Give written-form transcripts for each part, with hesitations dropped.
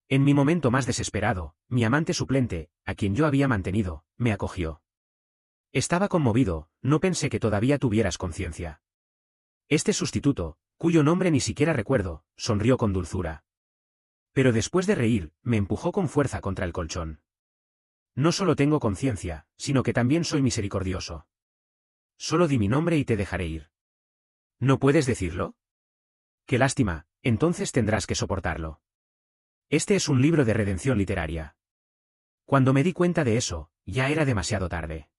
En mi momento más desesperado, mi amante suplente, a quien yo había mantenido, me acogió. Estaba conmovido, no pensé que todavía tuvieras conciencia. Este sustituto, cuyo nombre ni siquiera recuerdo, sonrió con dulzura. Pero después de reír, me empujó con fuerza contra el colchón. No solo tengo conciencia, sino que también soy misericordioso. Solo di mi nombre y te dejaré ir. ¿No puedes decirlo? Qué lástima, entonces tendrás que soportarlo. Este es un libro de redención literaria. Cuando me di cuenta de eso, ya era demasiado tarde.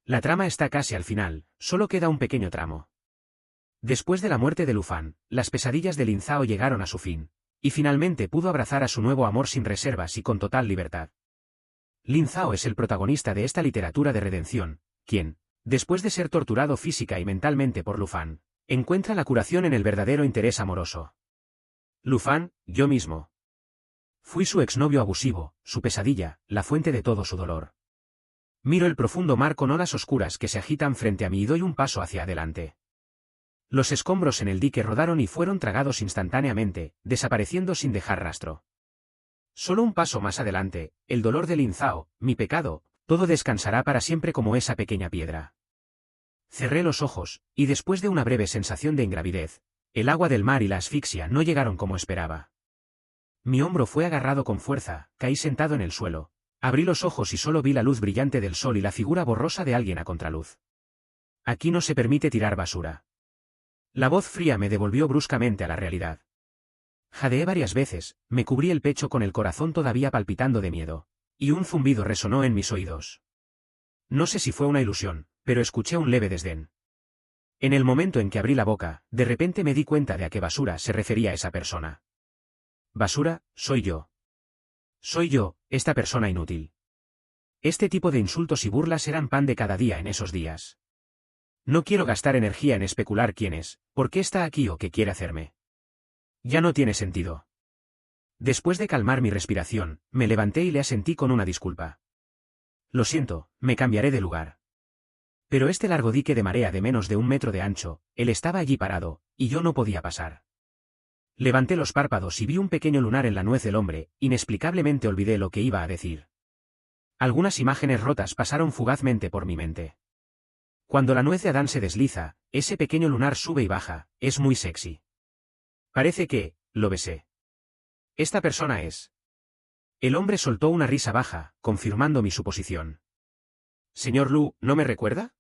La trama está casi al final, solo queda un pequeño tramo. Después de la muerte de Lufán, las pesadillas de Lin Zhao llegaron a su fin, y finalmente pudo abrazar a su nuevo amor sin reservas y con total libertad. Lin Zhao es el protagonista de esta literatura de redención, quien, después de ser torturado física y mentalmente por Lufán, encuentra la curación en el verdadero interés amoroso. Lufán, yo mismo. Fui su exnovio abusivo, su pesadilla, la fuente de todo su dolor. Miro el profundo mar con olas oscuras que se agitan frente a mí y doy un paso hacia adelante. Los escombros en el dique rodaron y fueron tragados instantáneamente, desapareciendo sin dejar rastro. Solo un paso más adelante, el dolor de Lin Zhao, mi pecado, todo descansará para siempre como esa pequeña piedra. Cerré los ojos, y después de una breve sensación de ingravidez, el agua del mar y la asfixia no llegaron como esperaba. Mi hombro fue agarrado con fuerza, caí sentado en el suelo, abrí los ojos y solo vi la luz brillante del sol y la figura borrosa de alguien a contraluz. Aquí no se permite tirar basura. La voz fría me devolvió bruscamente a la realidad. Jadeé varias veces, me cubrí el pecho con el corazón todavía palpitando de miedo, y un zumbido resonó en mis oídos. No sé si fue una ilusión, pero escuché un leve desdén. En el momento en que abrí la boca, de repente me di cuenta de a qué basura se refería esa persona. Basura, soy yo. Soy yo, esta persona inútil. Este tipo de insultos y burlas eran pan de cada día en esos días. No quiero gastar energía en especular quién es, por qué está aquí o qué quiere hacerme. Ya no tiene sentido. Después de calmar mi respiración, me levanté y le asentí con una disculpa. Lo siento, me cambiaré de lugar. Pero este largo dique de marea de menos de 1 metro de ancho, él estaba allí parado, y yo no podía pasar. Levanté los párpados y vi un pequeño lunar en la nuez del hombre, inexplicablemente olvidé lo que iba a decir. Algunas imágenes rotas pasaron fugazmente por mi mente. Cuando la nuez de Adán se desliza, ese pequeño lunar sube y baja, es muy sexy. Parece que, lo besé. Esta persona es. El hombre soltó una risa baja, confirmando mi suposición. Señor Lu, ¿no me recuerda?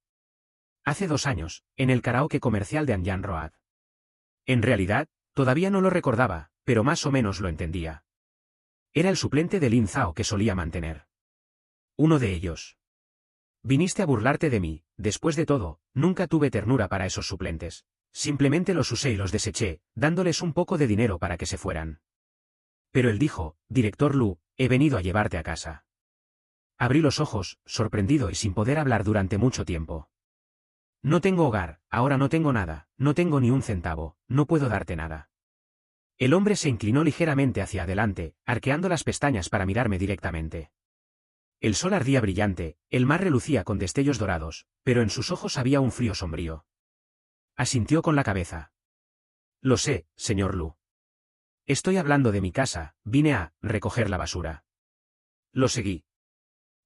Hace 2 años, en el karaoke comercial de Anjan Road. En realidad, todavía no lo recordaba, pero más o menos lo entendía. Era el suplente de Lin Zhao que solía mantener. Uno de ellos. Viniste a burlarte de mí, después de todo, nunca tuve ternura para esos suplentes. Simplemente los usé y los deseché, dándoles un poco de dinero para que se fueran. Pero él dijo, Director Lu, he venido a llevarte a casa. Abrí los ojos, sorprendido y sin poder hablar durante mucho tiempo. No tengo hogar, ahora no tengo nada, no tengo ni un centavo, no puedo darte nada. El hombre se inclinó ligeramente hacia adelante, arqueando las pestañas para mirarme directamente. El sol ardía brillante, el mar relucía con destellos dorados, pero en sus ojos había un frío sombrío. Asintió con la cabeza. Lo sé, señor Lu. Estoy hablando de mi casa, vine a recoger la basura. Lo seguí.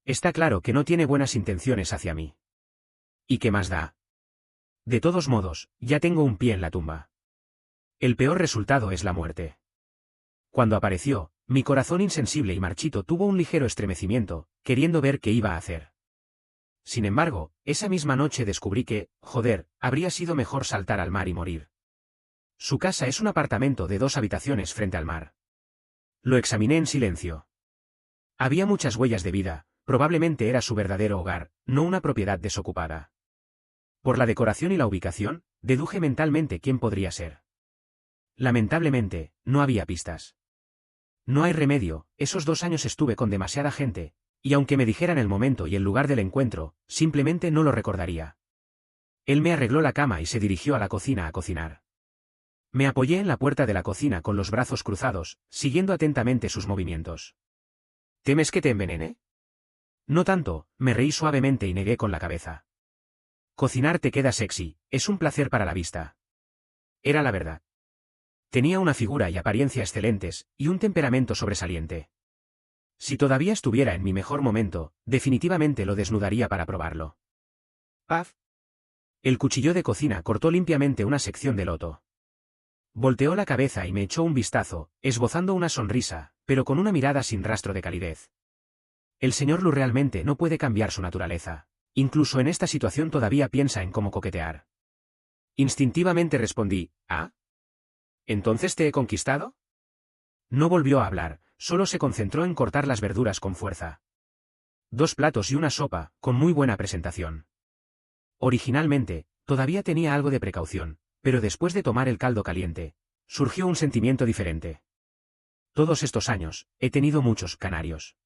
Está claro que no tiene buenas intenciones hacia mí. ¿Y qué más da? De todos modos, ya tengo un pie en la tumba. El peor resultado es la muerte. Cuando apareció, mi corazón insensible y marchito tuvo un ligero estremecimiento, queriendo ver qué iba a hacer. Sin embargo, esa misma noche descubrí que, joder, habría sido mejor saltar al mar y morir. Su casa es un apartamento de 2 habitaciones frente al mar. Lo examiné en silencio. Había muchas huellas de vida, probablemente era su verdadero hogar, no una propiedad desocupada. Por la decoración y la ubicación, deduje mentalmente quién podría ser. Lamentablemente, no había pistas. No hay remedio, esos 2 años estuve con demasiada gente, y aunque me dijeran el momento y el lugar del encuentro, simplemente no lo recordaría. Él me arregló la cama y se dirigió a la cocina a cocinar. Me apoyé en la puerta de la cocina con los brazos cruzados, siguiendo atentamente sus movimientos. ¿Temes que te envenene? No tanto, me reí suavemente y negué con la cabeza. Cocinar te queda sexy, es un placer para la vista. Era la verdad. Tenía una figura y apariencia excelentes, y un temperamento sobresaliente. Si todavía estuviera en mi mejor momento, definitivamente lo desnudaría para probarlo. ¡Paf! El cuchillo de cocina cortó limpiamente una sección de loto. Volteó la cabeza y me echó un vistazo, esbozando una sonrisa, pero con una mirada sin rastro de calidez. El señor Lu realmente no puede cambiar su naturaleza. Incluso en esta situación todavía piensa en cómo coquetear. Instintivamente respondí, ¿ah? ¿Entonces te he conquistado? No volvió a hablar, solo se concentró en cortar las verduras con fuerza. 2 platos y una sopa, con muy buena presentación. Originalmente, todavía tenía algo de precaución, pero después de tomar el caldo caliente, surgió un sentimiento diferente. Todos estos años, he tenido muchos canarios.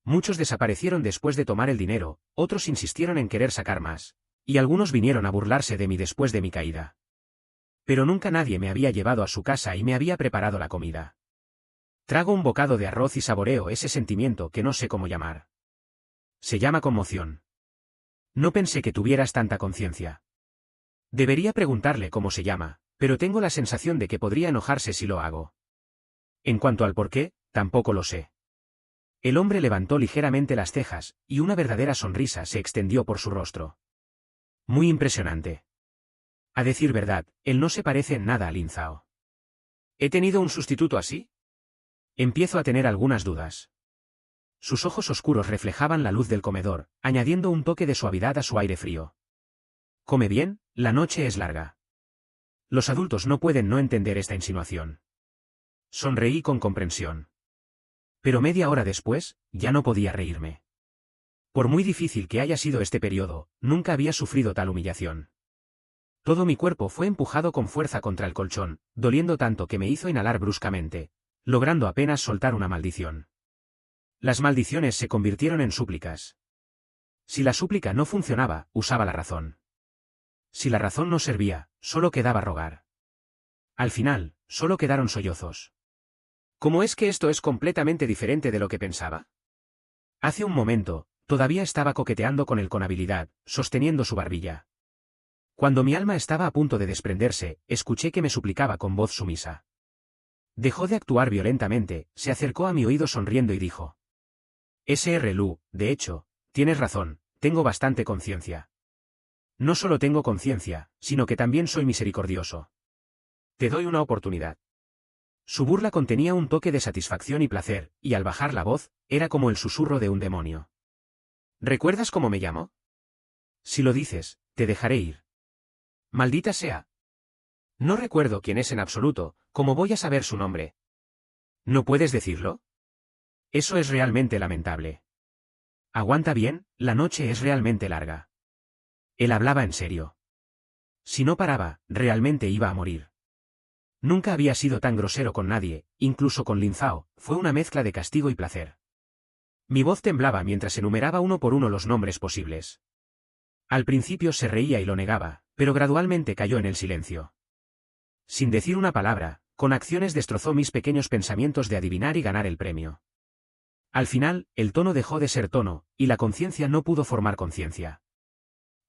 Muchos desaparecieron después de tomar el dinero, otros insistieron en querer sacar más, y algunos vinieron a burlarse de mí después de mi caída. Pero nunca nadie me había llevado a su casa y me había preparado la comida. Trago un bocado de arroz y saboreo ese sentimiento que no sé cómo llamar. Se llama conmoción. No pensé que tuvieras tanta conciencia. Debería preguntarle cómo se llama, pero tengo la sensación de que podría enojarse si lo hago. En cuanto al por qué, tampoco lo sé. El hombre levantó ligeramente las cejas, y una verdadera sonrisa se extendió por su rostro. Muy impresionante. A decir verdad, él no se parece en nada a Lin Zhao. ¿He tenido un sustituto así? Empiezo a tener algunas dudas. Sus ojos oscuros reflejaban la luz del comedor, añadiendo un toque de suavidad a su aire frío. Come bien, la noche es larga. Los adultos no pueden no entender esta insinuación. Sonreí con comprensión. Pero media hora después, ya no podía reírme. Por muy difícil que haya sido este periodo, nunca había sufrido tal humillación. Todo mi cuerpo fue empujado con fuerza contra el colchón, doliendo tanto que me hizo inhalar bruscamente, logrando apenas soltar una maldición. Las maldiciones se convirtieron en súplicas. Si la súplica no funcionaba, usaba la razón. Si la razón no servía, solo quedaba rogar. Al final, solo quedaron sollozos. ¿Cómo es que esto es completamente diferente de lo que pensaba? Hace un momento, todavía estaba coqueteando con él con habilidad, sosteniendo su barbilla. Cuando mi alma estaba a punto de desprenderse, escuché que me suplicaba con voz sumisa. Dejó de actuar violentamente, se acercó a mi oído sonriendo y dijo: Sr. Lu, de hecho, tienes razón, tengo bastante conciencia. No solo tengo conciencia, sino que también soy misericordioso. Te doy una oportunidad. Su burla contenía un toque de satisfacción y placer, y al bajar la voz, era como el susurro de un demonio. ¿Recuerdas cómo me llamo? Si lo dices, te dejaré ir. Maldita sea. No recuerdo quién es en absoluto, ¿cómo voy a saber su nombre? ¿No puedes decirlo? Eso es realmente lamentable. Aguanta bien, la noche es realmente larga. Él hablaba en serio. Si no paraba, realmente iba a morir. Nunca había sido tan grosero con nadie, incluso con Lin Zhao, fue una mezcla de castigo y placer. Mi voz temblaba mientras enumeraba uno por uno los nombres posibles. Al principio se reía y lo negaba, pero gradualmente cayó en el silencio. Sin decir una palabra, con acciones destrozó mis pequeños pensamientos de adivinar y ganar el premio. Al final, el tono dejó de ser tono, y la conciencia no pudo formar conciencia.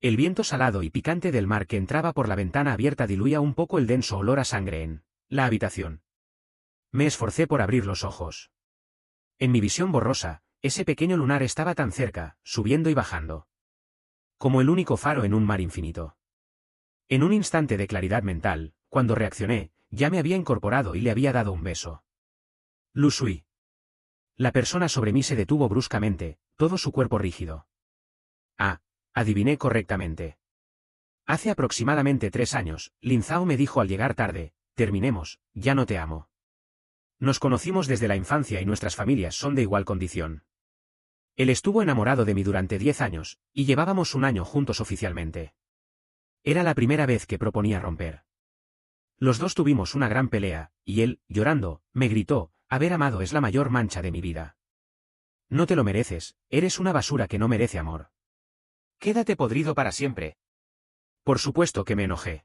El viento salado y picante del mar que entraba por la ventana abierta diluía un poco el denso olor a sangre en la habitación. Me esforcé por abrir los ojos. En mi visión borrosa, ese pequeño lunar estaba tan cerca, subiendo y bajando. Como el único faro en un mar infinito. En un instante de claridad mental, cuando reaccioné, ya me había incorporado y le había dado un beso. Lu Sui. La persona sobre mí se detuvo bruscamente, todo su cuerpo rígido. Ah, adiviné correctamente. Hace aproximadamente 3 años, Lin Zhao me dijo al llegar tarde: terminemos, ya no te amo. Nos conocimos desde la infancia y nuestras familias son de igual condición. Él estuvo enamorado de mí durante 10 años, y llevábamos un año juntos oficialmente. Era la primera vez que proponía romper. Los dos tuvimos una gran pelea, y él, llorando, me gritó: haber amado es la mayor mancha de mi vida. No te lo mereces, eres una basura que no merece amor. Quédate podrido para siempre. Por supuesto que me enojé.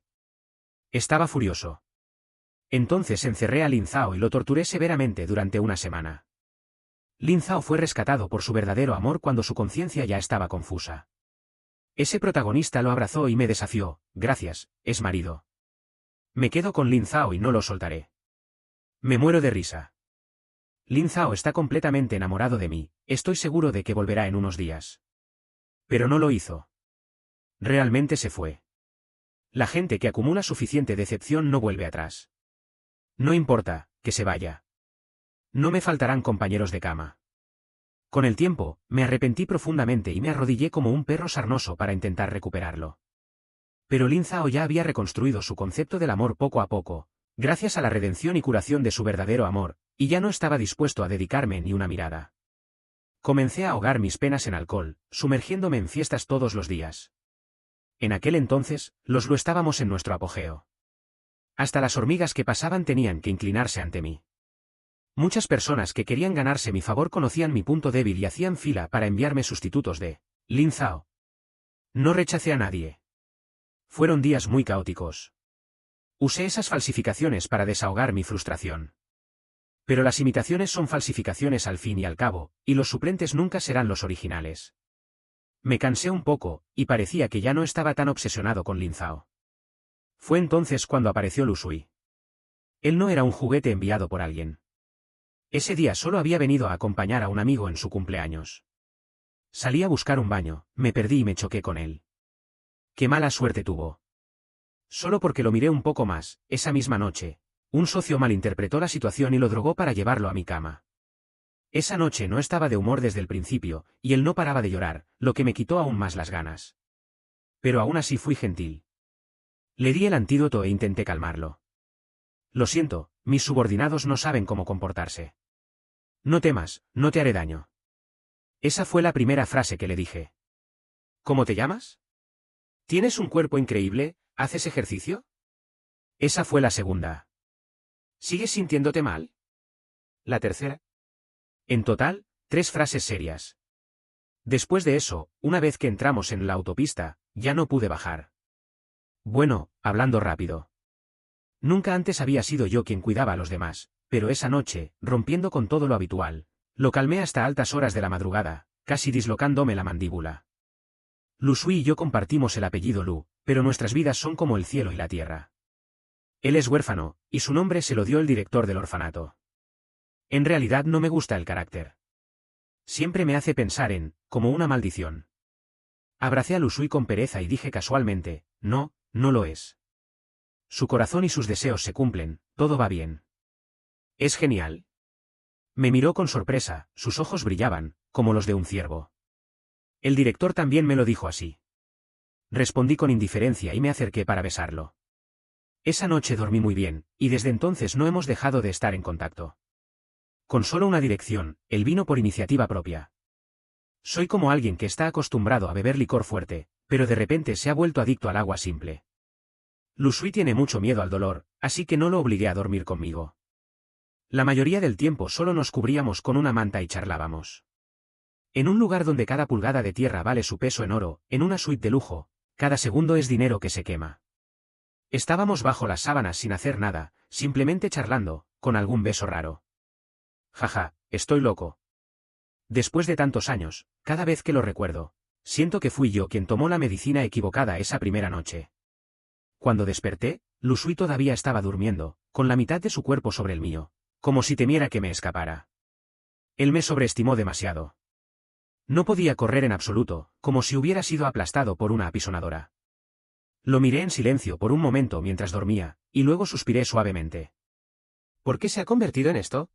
Estaba furioso. Entonces encerré a Lin Zhao y lo torturé severamente durante una semana. Lin Zhao fue rescatado por su verdadero amor cuando su conciencia ya estaba confusa. Ese protagonista lo abrazó y me desafió: gracias, es marido. Me quedo con Lin Zhao y no lo soltaré. Me muero de risa. Lin Zhao está completamente enamorado de mí, estoy seguro de que volverá en unos días. Pero no lo hizo. Realmente se fue. La gente que acumula suficiente decepción no vuelve atrás. No importa, que se vaya. No me faltarán compañeros de cama. Con el tiempo, me arrepentí profundamente y me arrodillé como un perro sarnoso para intentar recuperarlo. Pero Lin Zhao ya había reconstruido su concepto del amor poco a poco, gracias a la redención y curación de su verdadero amor, y ya no estaba dispuesto a dedicarme ni una mirada. Comencé a ahogar mis penas en alcohol, sumergiéndome en fiestas todos los días. En aquel entonces, lo estábamos en nuestro apogeo. Hasta las hormigas que pasaban tenían que inclinarse ante mí. Muchas personas que querían ganarse mi favor conocían mi punto débil y hacían fila para enviarme sustitutos de Lin Zhao. No rechacé a nadie. Fueron días muy caóticos. Usé esas falsificaciones para desahogar mi frustración. Pero las imitaciones son falsificaciones al fin y al cabo, y los suplentes nunca serán los originales. Me cansé un poco, y parecía que ya no estaba tan obsesionado con Lin Zhao. Fue entonces cuando apareció Lu Sui. Él no era un juguete enviado por alguien. Ese día solo había venido a acompañar a un amigo en su cumpleaños. Salí a buscar un baño, me perdí y me choqué con él. Qué mala suerte tuvo. Solo porque lo miré un poco más, esa misma noche, un socio malinterpretó la situación y lo drogó para llevarlo a mi cama. Esa noche no estaba de humor desde el principio, y él no paraba de llorar, lo que me quitó aún más las ganas. Pero aún así fui gentil. Le di el antídoto e intenté calmarlo. Lo siento, mis subordinados no saben cómo comportarse. No temas, no te haré daño. Esa fue la primera frase que le dije. ¿Cómo te llamas? ¿Tienes un cuerpo increíble? ¿Haces ejercicio? Esa fue la segunda. ¿Sigues sintiéndote mal? La tercera. En total, 3 frases serias. Después de eso, una vez que entramos en la autopista, ya no pude bajar. Bueno, hablando rápido. Nunca antes había sido yo quien cuidaba a los demás, pero esa noche, rompiendo con todo lo habitual, lo calmé hasta altas horas de la madrugada, casi dislocándome la mandíbula. Lu Sui y yo compartimos el apellido Lu, pero nuestras vidas son como el cielo y la tierra. Él es huérfano, y su nombre se lo dio el director del orfanato. En realidad no me gusta el carácter. Siempre me hace pensar en, como una maldición. Abracé a Lu Sui con pereza y dije casualmente, no, no lo es. Su corazón y sus deseos se cumplen, todo va bien. Es genial. Me miró con sorpresa, sus ojos brillaban, como los de un ciervo. El director también me lo dijo así. Respondí con indiferencia y me acerqué para besarlo. Esa noche dormí muy bien, y desde entonces no hemos dejado de estar en contacto. Con solo una dirección, él vino por iniciativa propia. Soy como alguien que está acostumbrado a beber licor fuerte, pero de repente se ha vuelto adicto al agua simple. Lu Sui tiene mucho miedo al dolor, así que no lo obligué a dormir conmigo. La mayoría del tiempo solo nos cubríamos con una manta y charlábamos. En un lugar donde cada pulgada de tierra vale su peso en oro, en una suite de lujo, cada segundo es dinero que se quema. Estábamos bajo las sábanas sin hacer nada, simplemente charlando, con algún beso raro. Jaja, estoy loco. Después de tantos años, cada vez que lo recuerdo, siento que fui yo quien tomó la medicina equivocada esa primera noche. Cuando desperté, Lu Sui todavía estaba durmiendo, con la mitad de su cuerpo sobre el mío, como si temiera que me escapara. Él me sobreestimó demasiado. No podía correr en absoluto, como si hubiera sido aplastado por una apisonadora. Lo miré en silencio por un momento mientras dormía, y luego suspiré suavemente. ¿Por qué se ha convertido en esto?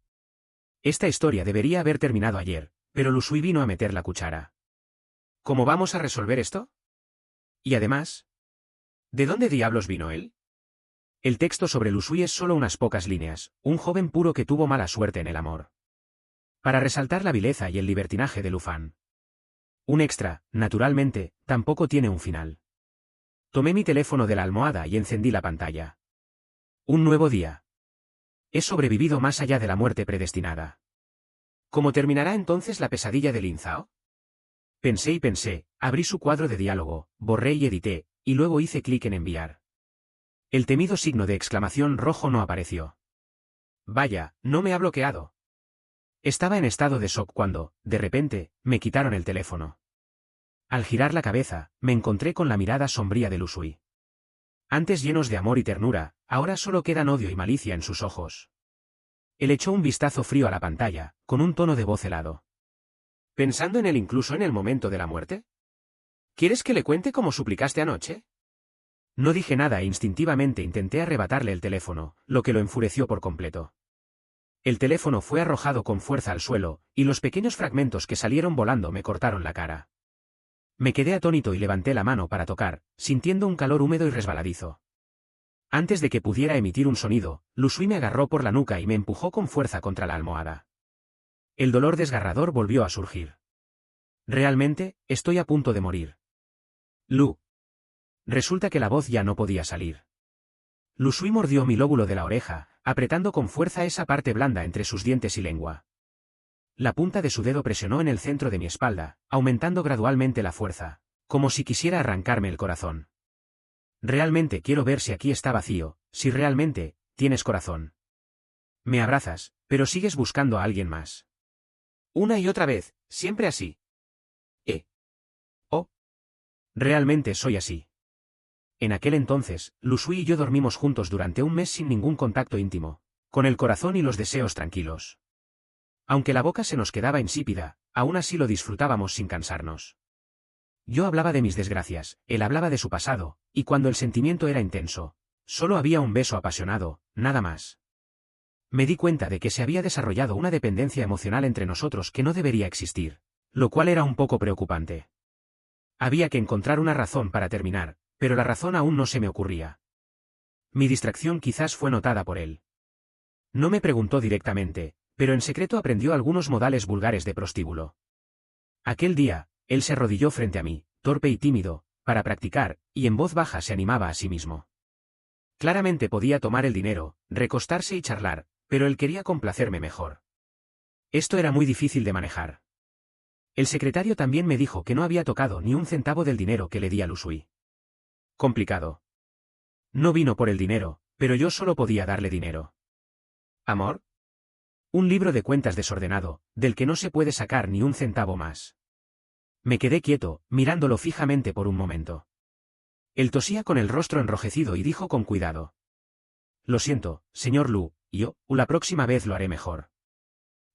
Esta historia debería haber terminado ayer, pero Lu Sui vino a meter la cuchara. ¿Cómo vamos a resolver esto? Y además, ¿de dónde diablos vino él? El texto sobre Lu Sui es solo unas pocas líneas, un joven puro que tuvo mala suerte en el amor. Para resaltar la vileza y el libertinaje de Lu Fan. Un extra, naturalmente, tampoco tiene un final. Tomé mi teléfono de la almohada y encendí la pantalla. Un nuevo día. He sobrevivido más allá de la muerte predestinada. ¿Cómo terminará entonces la pesadilla de Lin Zhao? Pensé y pensé, abrí su cuadro de diálogo, borré y edité, y luego hice clic en enviar. El temido signo de exclamación rojo no apareció. Vaya, no me ha bloqueado. Estaba en estado de shock cuando, de repente, me quitaron el teléfono. Al girar la cabeza, me encontré con la mirada sombría de Lu Sui. Antes llenos de amor y ternura, ahora solo quedan odio y malicia en sus ojos. Él echó un vistazo frío a la pantalla, con un tono de voz helado. ¿Pensando en él incluso en el momento de la muerte? ¿Quieres que le cuente cómo suplicaste anoche? No dije nada e instintivamente intenté arrebatarle el teléfono, lo que lo enfureció por completo. El teléfono fue arrojado con fuerza al suelo, y los pequeños fragmentos que salieron volando me cortaron la cara. Me quedé atónito y levanté la mano para tocar, sintiendo un calor húmedo y resbaladizo. Antes de que pudiera emitir un sonido, Lu Sui me agarró por la nuca y me empujó con fuerza contra la almohada. El dolor desgarrador volvió a surgir. Realmente, estoy a punto de morir. Lu. Resulta que la voz ya no podía salir. Lu Sui mordió mi lóbulo de la oreja, apretando con fuerza esa parte blanda entre sus dientes y lengua. La punta de su dedo presionó en el centro de mi espalda, aumentando gradualmente la fuerza, como si quisiera arrancarme el corazón. Realmente quiero ver si aquí está vacío, si realmente tienes corazón. Me abrazas, pero sigues buscando a alguien más. Una y otra vez, siempre así. Oh. Realmente soy así. En aquel entonces, Lu Sui y yo dormimos juntos durante un mes sin ningún contacto íntimo, con el corazón y los deseos tranquilos. Aunque la boca se nos quedaba insípida, aún así lo disfrutábamos sin cansarnos. Yo hablaba de mis desgracias, él hablaba de su pasado, y cuando el sentimiento era intenso, solo había un beso apasionado, nada más. Me di cuenta de que se había desarrollado una dependencia emocional entre nosotros que no debería existir, lo cual era un poco preocupante. Había que encontrar una razón para terminar, pero la razón aún no se me ocurría. Mi distracción quizás fue notada por él. No me preguntó directamente, pero en secreto aprendió algunos modales vulgares de prostíbulo. Aquel día, él se arrodilló frente a mí, torpe y tímido, para practicar, y en voz baja se animaba a sí mismo. Claramente podía tomar el dinero, recostarse y charlar, pero él quería complacerme mejor. Esto era muy difícil de manejar. El secretario también me dijo que no había tocado ni un centavo del dinero que le di a Lu Sui. Complicado. No vino por el dinero, pero yo solo podía darle dinero. ¿Amor? Un libro de cuentas desordenado, del que no se puede sacar ni un centavo más. Me quedé quieto, mirándolo fijamente por un momento. Él tosía con el rostro enrojecido y dijo con cuidado. Lo siento, señor Lu, la próxima vez lo haré mejor.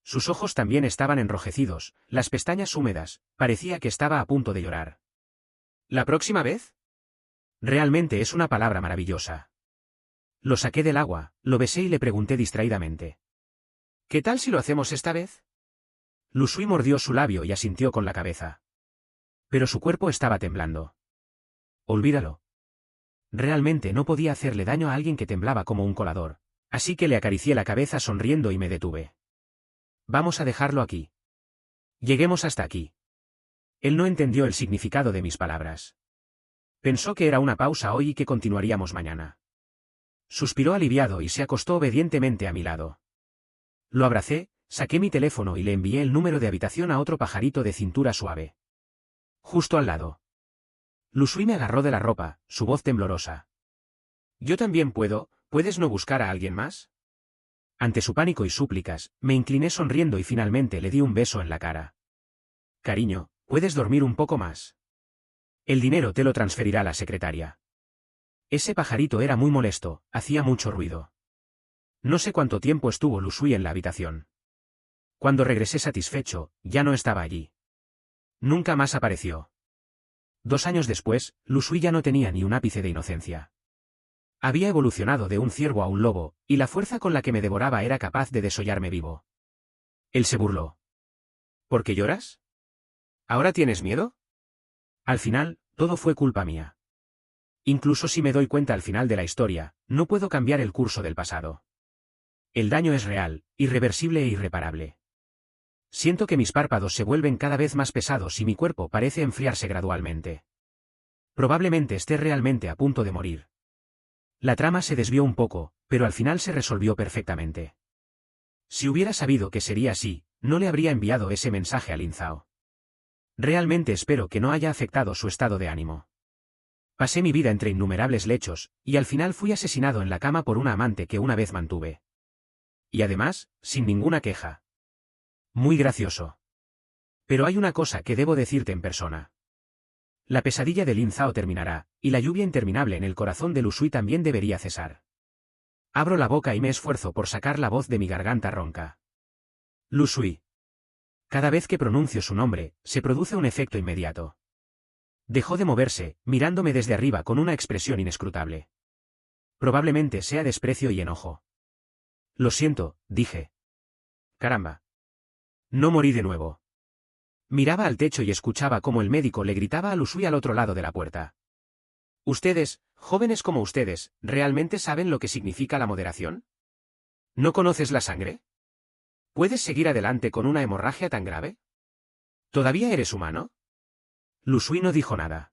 Sus ojos también estaban enrojecidos, las pestañas húmedas, parecía que estaba a punto de llorar. ¿La próxima vez? Realmente es una palabra maravillosa. Lo saqué del agua, lo besé y le pregunté distraídamente. ¿Qué tal si lo hacemos esta vez? Lu Sui mordió su labio y asintió con la cabeza. Pero su cuerpo estaba temblando. Olvídalo. Realmente no podía hacerle daño a alguien que temblaba como un colador, así que le acaricié la cabeza sonriendo y me detuve. Vamos a dejarlo aquí. Lleguemos hasta aquí. Él no entendió el significado de mis palabras. Pensó que era una pausa hoy y que continuaríamos mañana. Suspiró aliviado y se acostó obedientemente a mi lado. Lo abracé, saqué mi teléfono y le envié el número de habitación a otro pajarito de cintura suave. Justo al lado. Lu Sui me agarró de la ropa, su voz temblorosa. Yo también puedo, ¿puedes no buscar a alguien más? Ante su pánico y súplicas, me incliné sonriendo y finalmente le di un beso en la cara. Cariño, ¿puedes dormir un poco más? El dinero te lo transferirá la secretaria. Ese pajarito era muy molesto, hacía mucho ruido. No sé cuánto tiempo estuvo Lu Sui en la habitación. Cuando regresé satisfecho, ya no estaba allí. Nunca más apareció. 2 años después, Lu Sui ya no tenía ni un ápice de inocencia. Había evolucionado de un ciervo a un lobo, y la fuerza con la que me devoraba era capaz de desollarme vivo. Él se burló. ¿Por qué lloras? ¿Ahora tienes miedo? Al final, todo fue culpa mía. Incluso si me doy cuenta al final de la historia, no puedo cambiar el curso del pasado. El daño es real, irreversible e irreparable. Siento que mis párpados se vuelven cada vez más pesados y mi cuerpo parece enfriarse gradualmente. Probablemente esté realmente a punto de morir. La trama se desvió un poco, pero al final se resolvió perfectamente. Si hubiera sabido que sería así, no le habría enviado ese mensaje a Lin Zhao. Realmente espero que no haya afectado su estado de ánimo. Pasé mi vida entre innumerables lechos, y al final fui asesinado en la cama por una amante que una vez mantuve. Y además, sin ninguna queja. Muy gracioso. Pero hay una cosa que debo decirte en persona. La pesadilla de Lin Zhao terminará, y la lluvia interminable en el corazón de Lu Sui también debería cesar. Abro la boca y me esfuerzo por sacar la voz de mi garganta ronca. Lu Sui. Cada vez que pronuncio su nombre, se produce un efecto inmediato. Dejó de moverse, mirándome desde arriba con una expresión inescrutable. Probablemente sea desprecio y enojo. Lo siento, dije. Caramba. No morí de nuevo. Miraba al techo y escuchaba cómo el médico le gritaba a Lu Sui al otro lado de la puerta. Ustedes, jóvenes como ustedes, ¿realmente saben lo que significa la moderación? ¿No conoces la sangre? ¿Puedes seguir adelante con una hemorragia tan grave? ¿Todavía eres humano? Lu Sui no dijo nada.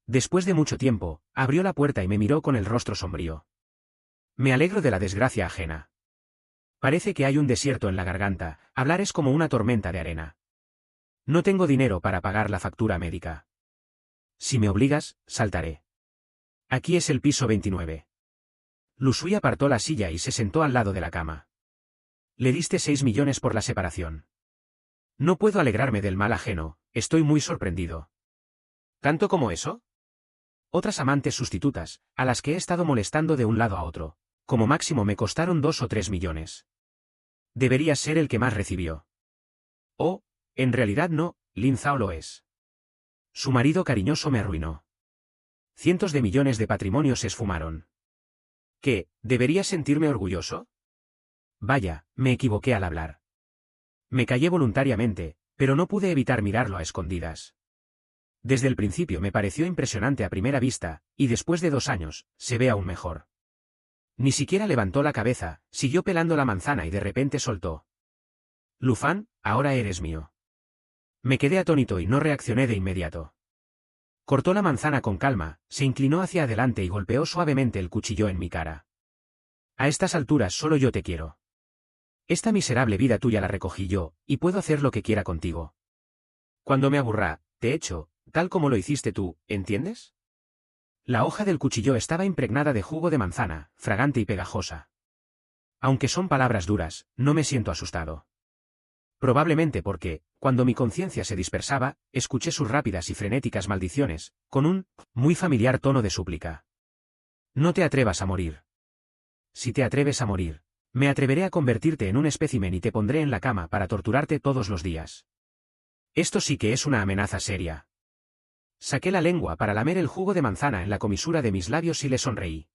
Después de mucho tiempo, abrió la puerta y me miró con el rostro sombrío. Me alegro de la desgracia ajena. Parece que hay un desierto en la garganta, hablar es como una tormenta de arena. No tengo dinero para pagar la factura médica. Si me obligas, saltaré. Aquí es el piso 29. Lu Sui apartó la silla y se sentó al lado de la cama. Le diste 6 millones por la separación. No puedo alegrarme del mal ajeno, estoy muy sorprendido. ¿Tanto como eso? Otras amantes sustitutas, a las que he estado molestando de un lado a otro, como máximo me costaron 2 o 3 millones. Deberías ser el que más recibió. Oh, en realidad no, Lin Zhao lo es. Su marido cariñoso me arruinó. Cientos de millones de patrimonio se esfumaron. ¿Qué, debería sentirme orgulloso? Vaya, me equivoqué al hablar. Me callé voluntariamente, pero no pude evitar mirarlo a escondidas. Desde el principio me pareció impresionante a primera vista, y después de 2 años, se ve aún mejor. Ni siquiera levantó la cabeza, siguió pelando la manzana y de repente soltó. Lu Fan, ahora eres mío. Me quedé atónito y no reaccioné de inmediato. Cortó la manzana con calma, se inclinó hacia adelante y golpeó suavemente el cuchillo en mi cara. A estas alturas solo yo te quiero. Esta miserable vida tuya la recogí yo, y puedo hacer lo que quiera contigo. Cuando me aburra, te echo, tal como lo hiciste tú, ¿entiendes? La hoja del cuchillo estaba impregnada de jugo de manzana, fragante y pegajosa. Aunque son palabras duras, no me siento asustado. Probablemente porque, cuando mi conciencia se dispersaba, escuché sus rápidas y frenéticas maldiciones, con un muy familiar tono de súplica. No te atrevas a morir. Si te atreves a morir, me atreveré a convertirte en un espécimen y te pondré en la cama para torturarte todos los días. Esto sí que es una amenaza seria. Saqué la lengua para lamer el jugo de manzana en la comisura de mis labios y le sonreí.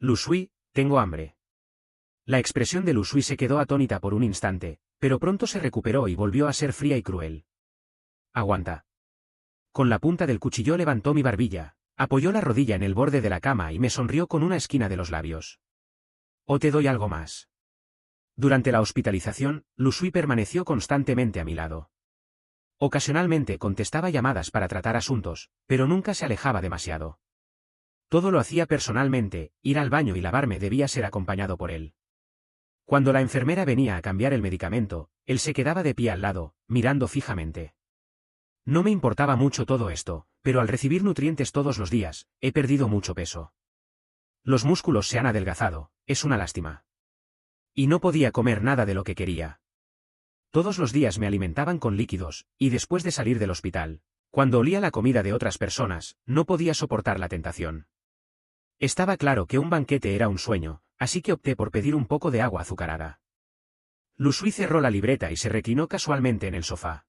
Lu Sui, tengo hambre. La expresión de Lu Sui se quedó atónita por un instante, pero pronto se recuperó y volvió a ser fría y cruel. Aguanta. Con la punta del cuchillo levantó mi barbilla, apoyó la rodilla en el borde de la cama y me sonrió con una esquina de los labios. ¿O te doy algo más? Durante la hospitalización, Lu Sui permaneció constantemente a mi lado. Ocasionalmente contestaba llamadas para tratar asuntos, pero nunca se alejaba demasiado. Todo lo hacía personalmente, ir al baño y lavarme debía ser acompañado por él. Cuando la enfermera venía a cambiar el medicamento, él se quedaba de pie al lado, mirando fijamente. No me importaba mucho todo esto, pero al recibir nutrientes todos los días, he perdido mucho peso. Los músculos se han adelgazado, es una lástima. Y no podía comer nada de lo que quería. Todos los días me alimentaban con líquidos, y después de salir del hospital, cuando olía la comida de otras personas, no podía soportar la tentación. Estaba claro que un banquete era un sueño, así que opté por pedir un poco de agua azucarada. Lu Sui cerró la libreta y se reclinó casualmente en el sofá.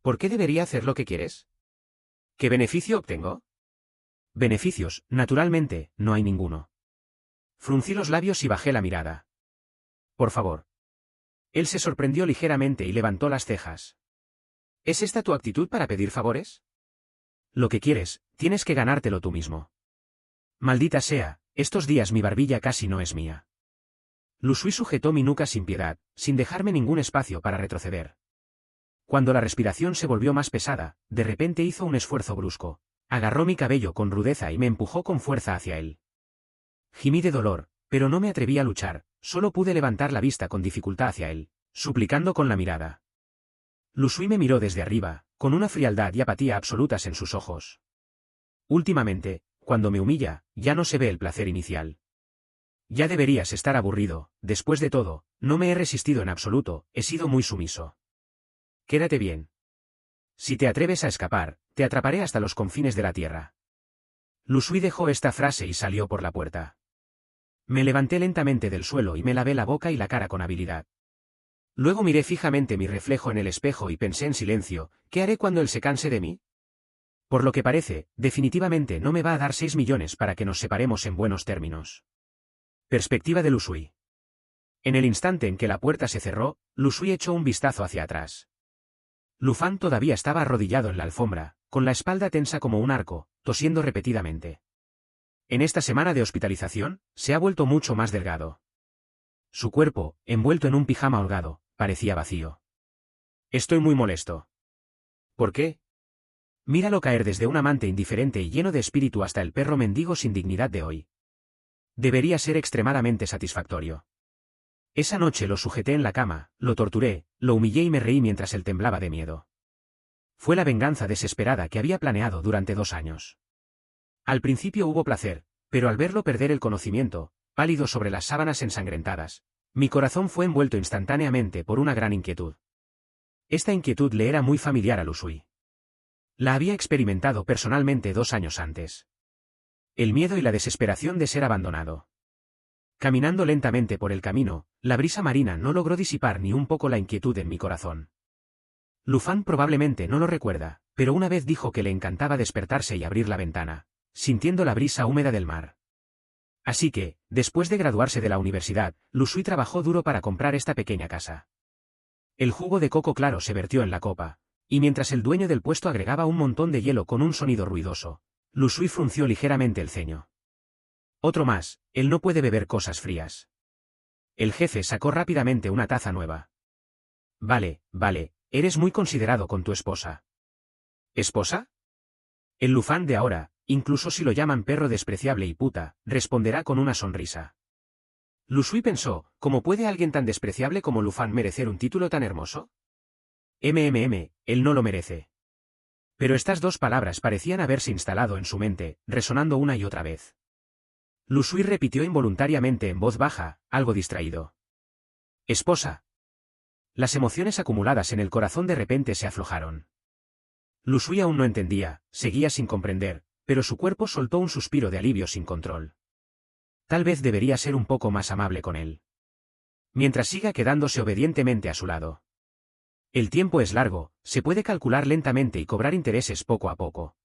¿Por qué debería hacer lo que quieres? ¿Qué beneficio obtengo? Beneficios, naturalmente, no hay ninguno. Fruncí los labios y bajé la mirada. Por favor. Él se sorprendió ligeramente y levantó las cejas. ¿Es esta tu actitud para pedir favores? Lo que quieres, tienes que ganártelo tú mismo. Maldita sea, estos días mi barbilla casi no es mía. Lu Sui sujetó mi nuca sin piedad, sin dejarme ningún espacio para retroceder. Cuando la respiración se volvió más pesada, de repente hizo un esfuerzo brusco. Agarró mi cabello con rudeza y me empujó con fuerza hacia él. Gimí de dolor, pero no me atreví a luchar, solo pude levantar la vista con dificultad hacia él, suplicando con la mirada. Lu Sui me miró desde arriba, con una frialdad y apatía absolutas en sus ojos. Últimamente, cuando me humilla, ya no se ve el placer inicial. Ya deberías estar aburrido, después de todo, no me he resistido en absoluto, he sido muy sumiso. Quédate bien. Si te atreves a escapar, te atraparé hasta los confines de la tierra. Lu Sui dejó esta frase y salió por la puerta. Me levanté lentamente del suelo y me lavé la boca y la cara con habilidad. Luego miré fijamente mi reflejo en el espejo y pensé en silencio, ¿qué haré cuando él se canse de mí? Por lo que parece, definitivamente no me va a dar 6 millones para que nos separemos en buenos términos. Perspectiva de Lu Sui. En el instante en que la puerta se cerró, Lu Sui echó un vistazo hacia atrás. Lu Fan todavía estaba arrodillado en la alfombra, con la espalda tensa como un arco, tosiendo repetidamente. En esta semana de hospitalización, se ha vuelto mucho más delgado. Su cuerpo, envuelto en un pijama holgado, parecía vacío. Estoy muy molesto. ¿Por qué? Míralo caer desde un amante indiferente y lleno de espíritu hasta el perro mendigo sin dignidad de hoy. Debería ser extremadamente satisfactorio. Esa noche lo sujeté en la cama, lo torturé, lo humillé y me reí mientras él temblaba de miedo. Fue la venganza desesperada que había planeado durante 2 años. Al principio hubo placer, pero al verlo perder el conocimiento, pálido sobre las sábanas ensangrentadas, mi corazón fue envuelto instantáneamente por una gran inquietud. Esta inquietud le era muy familiar a Lu Sui. La había experimentado personalmente 2 años antes. El miedo y la desesperación de ser abandonado. Caminando lentamente por el camino, la brisa marina no logró disipar ni un poco la inquietud en mi corazón. Lu Fan probablemente no lo recuerda, pero una vez dijo que le encantaba despertarse y abrir la ventana, sintiendo la brisa húmeda del mar. Así que, después de graduarse de la universidad, Lu Sui trabajó duro para comprar esta pequeña casa. El jugo de coco claro se vertió en la copa, y mientras el dueño del puesto agregaba un montón de hielo con un sonido ruidoso, Lu Sui frunció ligeramente el ceño. Otro más, él no puede beber cosas frías. El jefe sacó rápidamente una taza nueva. Vale, eres muy considerado con tu esposa. ¿Esposa? El Lu Fan de ahora, incluso si lo llaman perro despreciable y puta, responderá con una sonrisa. Lu Sui pensó, ¿cómo puede alguien tan despreciable como Lu Fan merecer un título tan hermoso? Él no lo merece. Pero estas 2 palabras parecían haberse instalado en su mente, resonando una y otra vez. Lu Sui repitió involuntariamente en voz baja, algo distraído. Esposa. Las emociones acumuladas en el corazón de repente se aflojaron. Lu Sui aún no entendía, seguía sin comprender, pero su cuerpo soltó un suspiro de alivio sin control. Tal vez debería ser un poco más amable con él. Mientras siga quedándose obedientemente a su lado. El tiempo es largo, se puede calcular lentamente y cobrar intereses poco a poco.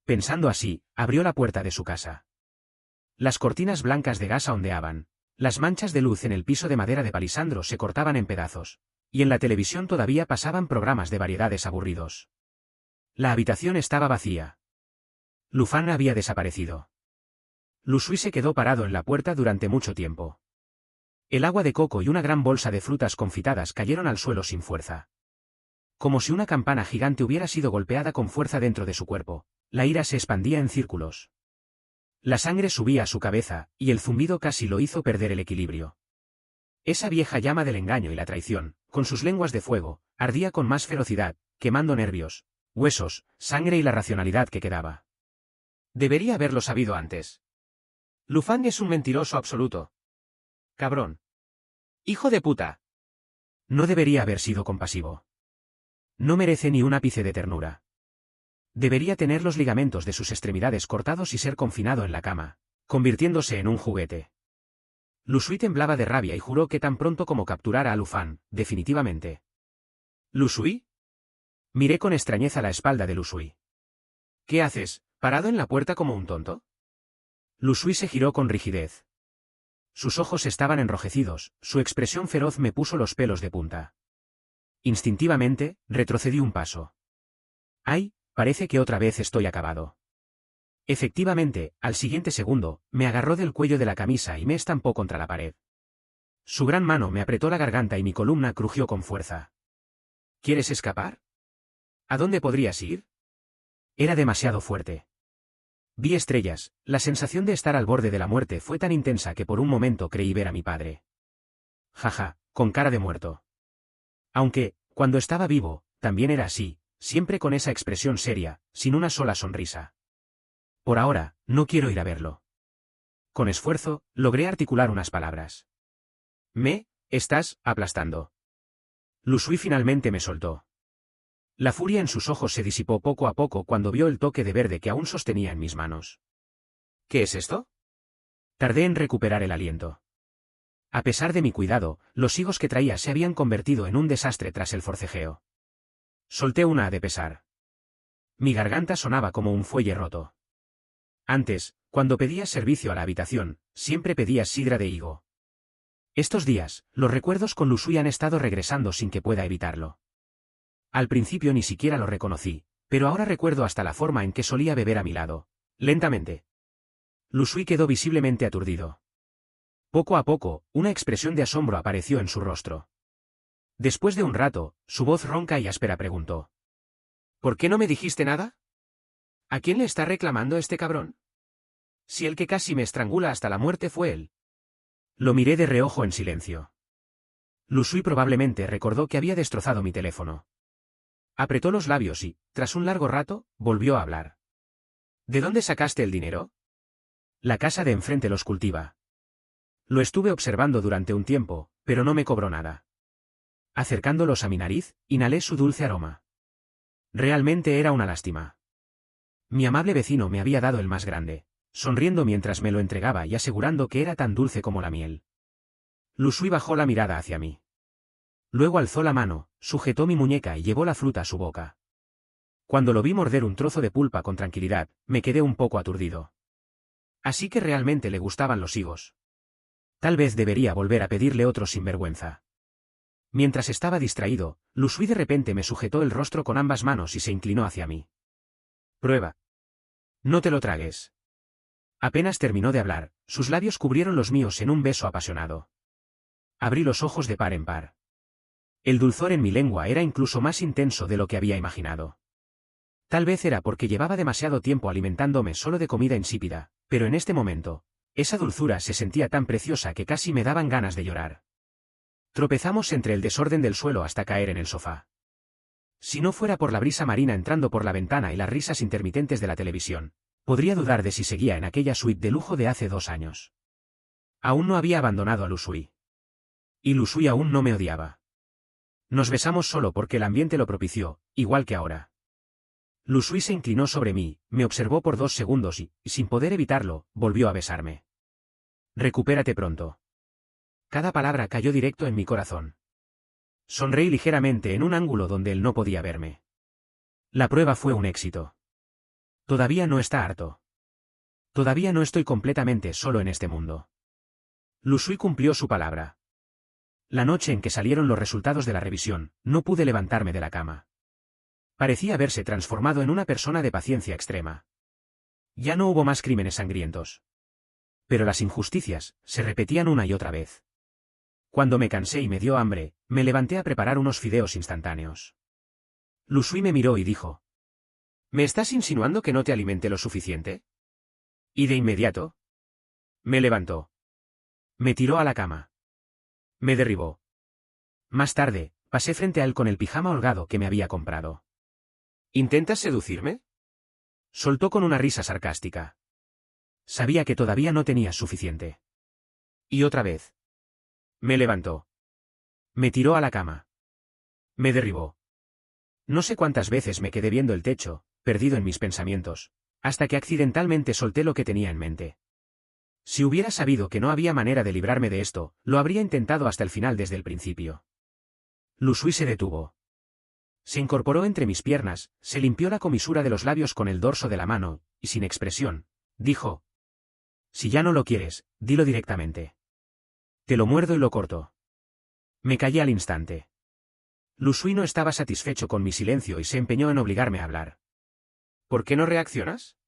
Pensando así, abrió la puerta de su casa. Las cortinas blancas de gasa ondeaban, las manchas de luz en el piso de madera de palisandro se cortaban en pedazos, y en la televisión todavía pasaban programas de variedades aburridos. La habitación estaba vacía. Lu Fan había desaparecido. Lu Sui se quedó parado en la puerta durante mucho tiempo. El agua de coco y una gran bolsa de frutas confitadas cayeron al suelo sin fuerza. Como si una campana gigante hubiera sido golpeada con fuerza dentro de su cuerpo, la ira se expandía en círculos. La sangre subía a su cabeza, y el zumbido casi lo hizo perder el equilibrio. Esa vieja llama del engaño y la traición, con sus lenguas de fuego, ardía con más ferocidad, quemando nervios, huesos, sangre y la racionalidad que quedaba. Debería haberlo sabido antes. Lu Fan es un mentiroso absoluto. Cabrón. Hijo de puta. No debería haber sido compasivo. No merece ni un ápice de ternura. Debería tener los ligamentos de sus extremidades cortados y ser confinado en la cama, convirtiéndose en un juguete. Lu Sui temblaba de rabia y juró que tan pronto como capturara a Lu Fan, definitivamente. ¿Lu Sui? Miré con extrañeza la espalda de Lu Sui. ¿Qué haces, parado en la puerta como un tonto? Lu Sui se giró con rigidez. Sus ojos estaban enrojecidos, su expresión feroz me puso los pelos de punta. Instintivamente, retrocedí un paso. ¡Ay! Parece que otra vez estoy acabado. Efectivamente, al siguiente segundo, me agarró del cuello de la camisa y me estampó contra la pared. Su gran mano me apretó la garganta y mi columna crujió con fuerza. ¿Quieres escapar? ¿A dónde podrías ir? Era demasiado fuerte. Vi estrellas, la sensación de estar al borde de la muerte fue tan intensa que por un momento creí ver a mi padre. Jaja, con cara de muerto. Aunque, cuando estaba vivo, también era así, siempre con esa expresión seria, sin una sola sonrisa. Por ahora, no quiero ir a verlo. Con esfuerzo, logré articular unas palabras. Estás aplastando. Lu Sui finalmente me soltó. La furia en sus ojos se disipó poco a poco cuando vio el toque de verde que aún sostenía en mis manos. ¿Qué es esto? Tardé en recuperar el aliento. A pesar de mi cuidado, los higos que traía se habían convertido en un desastre tras el forcejeo. Solté una de pesar. Mi garganta sonaba como un fuelle roto. Antes, cuando pedías servicio a la habitación, siempre pedías sidra de higo. Estos días, los recuerdos con Lu Sui han estado regresando sin que pueda evitarlo. Al principio ni siquiera lo reconocí, pero ahora recuerdo hasta la forma en que solía beber a mi lado, lentamente. Lu Sui quedó visiblemente aturdido. Poco a poco, una expresión de asombro apareció en su rostro. Después de un rato, su voz ronca y áspera preguntó: ¿Por qué no me dijiste nada? ¿A quién le está reclamando este cabrón? Si el que casi me estrangula hasta la muerte fue él. Lo miré de reojo en silencio. Lu Sui probablemente recordó que había destrozado mi teléfono. Apretó los labios y, tras un largo rato, volvió a hablar. ¿De dónde sacaste el dinero? La casa de enfrente los cultiva. Lo estuve observando durante un tiempo, pero no me cobró nada. Acercándolos a mi nariz, inhalé su dulce aroma. Realmente era una lástima. Mi amable vecino me había dado el más grande, sonriendo mientras me lo entregaba y asegurando que era tan dulce como la miel. Lu Sui bajó la mirada hacia mí. Luego alzó la mano, sujetó mi muñeca y llevó la fruta a su boca. Cuando lo vi morder un trozo de pulpa con tranquilidad, me quedé un poco aturdido. Así que realmente le gustaban los higos. Tal vez debería volver a pedirle otro sin vergüenza. Mientras estaba distraído, Lu Sui de repente me sujetó el rostro con ambas manos y se inclinó hacia mí. Prueba. No te lo tragues. Apenas terminó de hablar, sus labios cubrieron los míos en un beso apasionado. Abrí los ojos de par en par. El dulzor en mi lengua era incluso más intenso de lo que había imaginado. Tal vez era porque llevaba demasiado tiempo alimentándome solo de comida insípida, pero en este momento, esa dulzura se sentía tan preciosa que casi me daban ganas de llorar. Tropezamos entre el desorden del suelo hasta caer en el sofá. Si no fuera por la brisa marina entrando por la ventana y las risas intermitentes de la televisión, podría dudar de si seguía en aquella suite de lujo de hace 2 años. Aún no había abandonado a Lu Sui. Y Lu Sui aún no me odiaba. Nos besamos solo porque el ambiente lo propició, igual que ahora. Lu Sui se inclinó sobre mí, me observó por 2 segundos y, sin poder evitarlo, volvió a besarme. Recupérate pronto. Cada palabra cayó directo en mi corazón. Sonreí ligeramente en un ángulo donde él no podía verme. La prueba fue un éxito. Todavía no está harto. Todavía no estoy completamente solo en este mundo. Lu Sui cumplió su palabra. La noche en que salieron los resultados de la revisión, no pude levantarme de la cama. Parecía haberse transformado en una persona de paciencia extrema. Ya no hubo más crímenes sangrientos. Pero las injusticias se repetían una y otra vez. Cuando me cansé y me dio hambre, me levanté a preparar unos fideos instantáneos. Lu Sui me miró y dijo: ¿Me estás insinuando que no te alimenté lo suficiente? Y de inmediato me levantó. Me tiró a la cama. Me derribó. Más tarde, pasé frente a él con el pijama holgado que me había comprado. ¿Intentas seducirme? Soltó con una risa sarcástica. Sabía que todavía no tenías suficiente. Y otra vez. Me levantó. Me tiró a la cama. Me derribó. No sé cuántas veces me quedé viendo el techo, perdido en mis pensamientos, hasta que accidentalmente solté lo que tenía en mente. Si hubiera sabido que no había manera de librarme de esto, lo habría intentado hasta el final desde el principio. Lu Sui se detuvo. Se incorporó entre mis piernas, se limpió la comisura de los labios con el dorso de la mano, y sin expresión, dijo: Si ya no lo quieres, dilo directamente. Te lo muerdo y lo corto. Me callé al instante. Lu Sui no estaba satisfecho con mi silencio y se empeñó en obligarme a hablar. ¿Por qué no reaccionas?